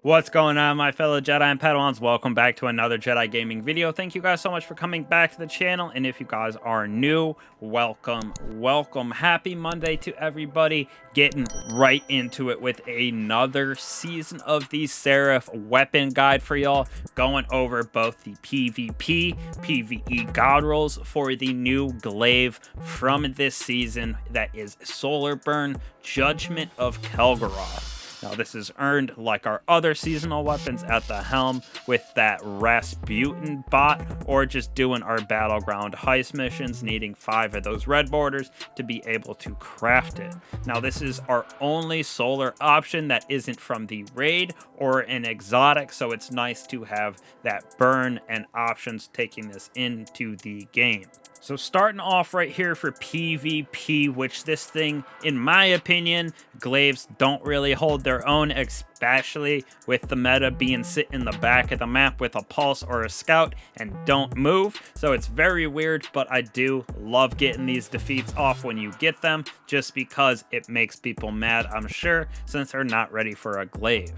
What's going on, my fellow Jedi and Padawans? Welcome back to another Jedi gaming video. Thank you guys so much for coming back to the channel, and if you guys are new, welcome. Happy Monday to everybody. Getting right into it with another season of the Seraph weapon guide for y'all, going over both the PvP, PvE God Rolls for the new glaive from this season that is Solar Judgment of Kelgorath. Now, this is earned like our other seasonal weapons at the helm with that Rasputin bot, or just doing our battleground heist missions, needing 5 of those red borders to be able to craft it. Now, this is our only solar option that isn't from the raid or an exotic, so it's nice to have that burn and options taking this into the game. So starting off right here for PvP, which this thing, in my opinion, glaives don't really hold their own, especially with the meta being sit in the back of the map with a pulse or a scout and don't move. So it's very weird, but I do love getting these defeats off when you get them, just because it makes people mad, I'm sure, since they're not ready for a glaive.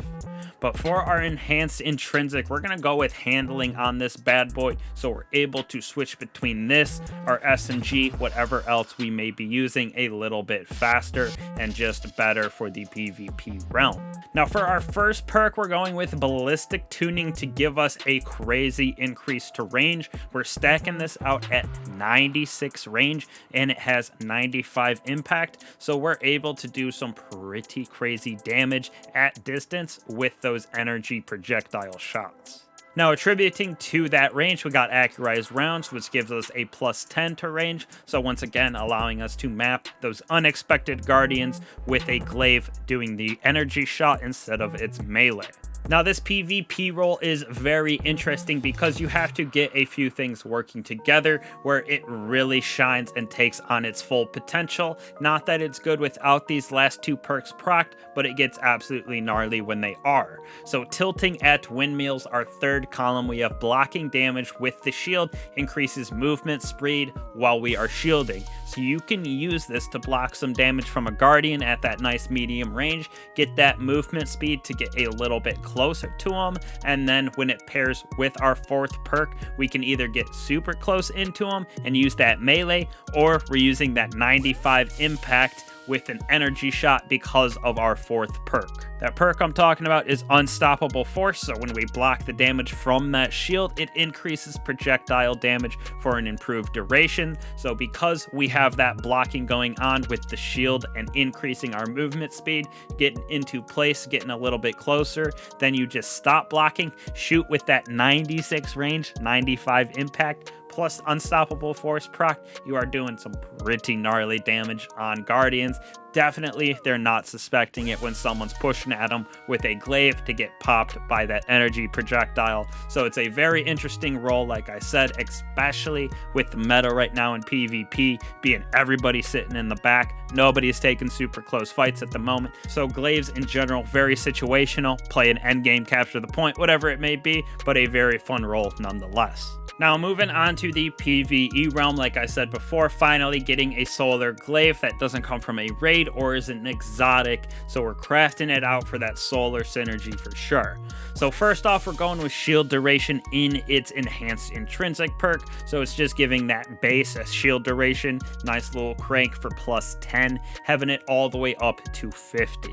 But for our enhanced intrinsic, we're going to go with handling on this bad boy, so we're able to switch between this, our SMG, whatever else we may be using a little bit faster and just better for the PvP realm. Now for our first perk, we're going with ballistic tuning to give us a crazy increase to range. We're stacking this out at 96 range and it has 95 impact, so we're able to do some pretty crazy damage at distance with those energy projectile shots. Now, attributing to that range, we got accurized rounds, which gives us a +10 to range. So once again, allowing us to map those unexpected guardians with a glaive doing the energy shot instead of its melee. Now, this PvP role is very interesting because you have to get a few things working together where it really shines and takes on its full potential. Not that it's good without these last 2 perks procced, but it gets absolutely gnarly when they are. So tilting at windmills, our third column, we have blocking damage with the shield, increases movement speed while we are shielding. So you can use this to block some damage from a guardian at that nice medium range, get that movement speed to get a little bit closer to them, and then when it pairs with our 4th perk, we can either get super close into them and use that melee, or we're using that 95 impact with an energy shot because of our 4th perk. That perk I'm talking about is Unstoppable Force, so when we block the damage from that shield, it increases projectile damage for an improved duration. So because we have that blocking going on with the shield and increasing our movement speed, getting into place, getting a little bit closer, then you just stop blocking, shoot with that 96 range, 95 impact, plus Unstoppable Force proc, you are doing some pretty gnarly damage on guardians. Definitely, they're not suspecting it when someone's pushing at them with a glaive to get popped by that energy projectile. So it's a very interesting role, like I said, especially with the meta right now in PvP, being everybody sitting in the back. Nobody's taking super close fights at the moment. So glaives in general, very situational, play an endgame, capture the point, whatever it may be, but a very fun role nonetheless. Now moving on to the PvE realm, like I said before, finally getting a solar glaive that doesn't come from a raid or is an exotic, so we're crafting it out for that solar synergy for sure. So first off, we're going with shield duration in its enhanced intrinsic perk, so it's just giving that base a shield duration, nice little crank for +10, having it all the way up to 50.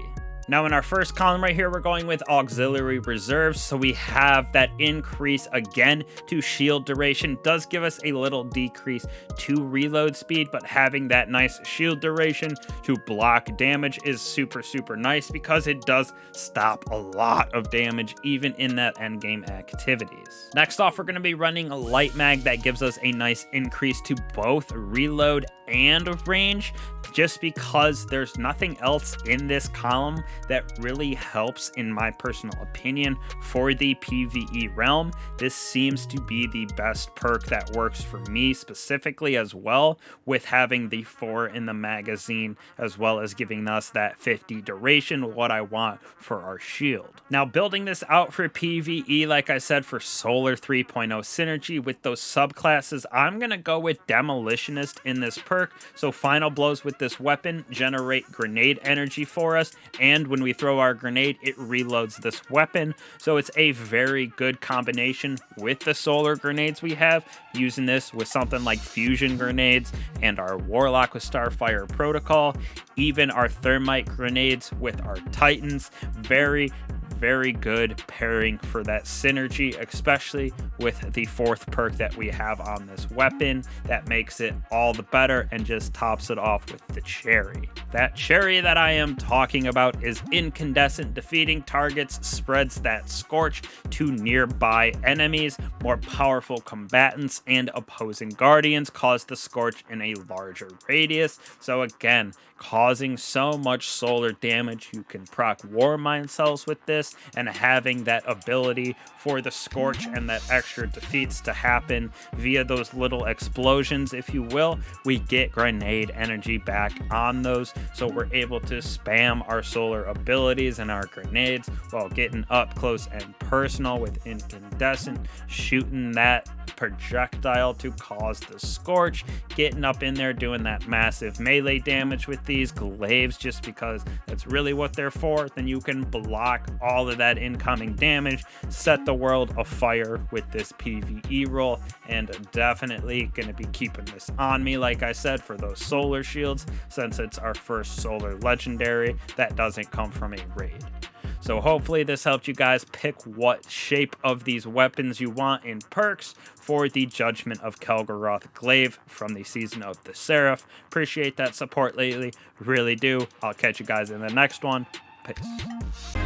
Now in our first column right here, we're going with auxiliary reserves, so we have that increase again to shield duration. Does give us a little decrease to reload speed, but having that nice shield duration to block damage is super nice because it does stop a lot of damage even in that endgame activities. Next off, we're going to be running a light mag that gives us a nice increase to both reload and range, just because there's nothing else in this column that really helps, in my personal opinion, for the PvE realm. This seems to be the best perk that works for me specifically, as well, with having the 4 in the magazine, as well as giving us that 50 duration, what I want for our shield. Now building this out for PvE, like I said, for Solar 3.0 synergy with those subclasses, I'm gonna go with Demolitionist in this perk. So final blows with this weapon generate grenade energy for us and and when we throw our grenade, it reloads this weapon. So it's a very good combination with the solar grenades we have, using this with something like fusion grenades and our warlock with Starfire Protocol, even our thermite grenades with our titans. Very good pairing for that synergy, especially with the 4th perk that we have on this weapon. That makes it all the better and just tops it off with the cherry. That cherry that I am talking about is incandescent. Defeating targets spreads that scorch to nearby enemies. More powerful combatants and opposing guardians cause the scorch in a larger radius. So again, causing so much solar damage. You can proc war mine cells with this, and having that ability for the scorch and that extra defeats to happen via those little explosions, if you will, we get grenade energy back on those, so we're able to spam our solar abilities and our grenades while getting up close and personal with incandescent, shooting that projectile to cause the scorch, getting up in there doing that massive melee damage with these glaives, just because that's really what they're for. Then you can block all of that incoming damage, set the world afire with this PvE roll, and definitely gonna be keeping this on me, like I said, for those solar shields, since it's our first solar legendary that doesn't come from a raid. So hopefully this helped you guys pick what shape of these weapons you want in perks for the Judgment of Kelgorath Glaive from the Season of the Seraph. Appreciate that support lately, really do. I'll catch you guys in the next one. Peace.